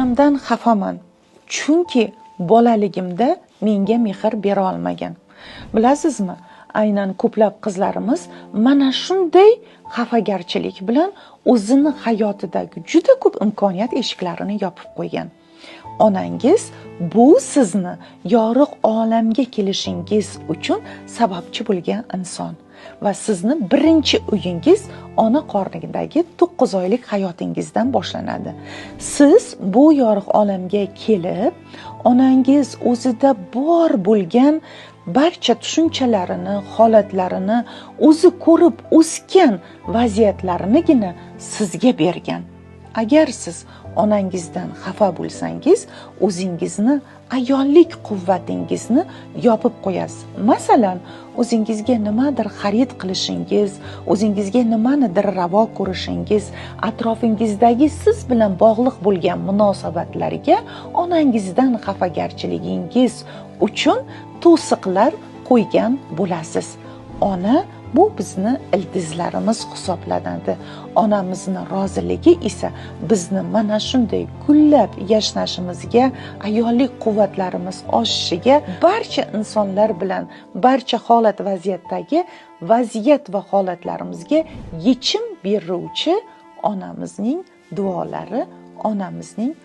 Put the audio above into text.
onamdan xafaman, chunki bolaligimda menga mehr bera olmagan. Bilasizmi, aynan ko'plab qizlarimiz mana shunday xafagarchilik bilan o'zini hayotidagi juda ko'p imkoniyat eshiklarini yopib qo'ygan. Onangiz bu sizni yorug' olamga kelishingiz uchun sababchi bo'lgan inson va sizni birinchi uyingiz ona qornidagi 9 oylik hayotingizdan boshlanadi. Siz bu yorug' olamga kelib, onangiz o'zida bor bo'lgan barcha tushunchalarini, holatlarini, o'zi ko'rib o'sgan vaziyatlarinigina sizga bergan. Agar siz onangizdan xafa bo'lsangiz, o'zingizni, ayollik quvvatingizni yopib qo'yasiz. Masalan, o'zingizga nimadir xarid qilishingiz, o'zingizga nimanidir ravo ko'rishingiz, atrofingizdagi siz bilan bog'liq bo'lgan munosabatlarga onangizdan xafagarchiligingiz uchun to'siqlar qo'ygan bo'lasiz. Ona bu bizni ildizlarimiz hisoblanadi. Onamizni roziligi esa bizni mana shunday gullab yashnashimizga, ayollik quvvatlarimiz oshishiga, barcha insonlar bilan barcha holat vaziyatdagi vaziyat va holatlarimizga yechim beruvchi onamizning duolari, onamizning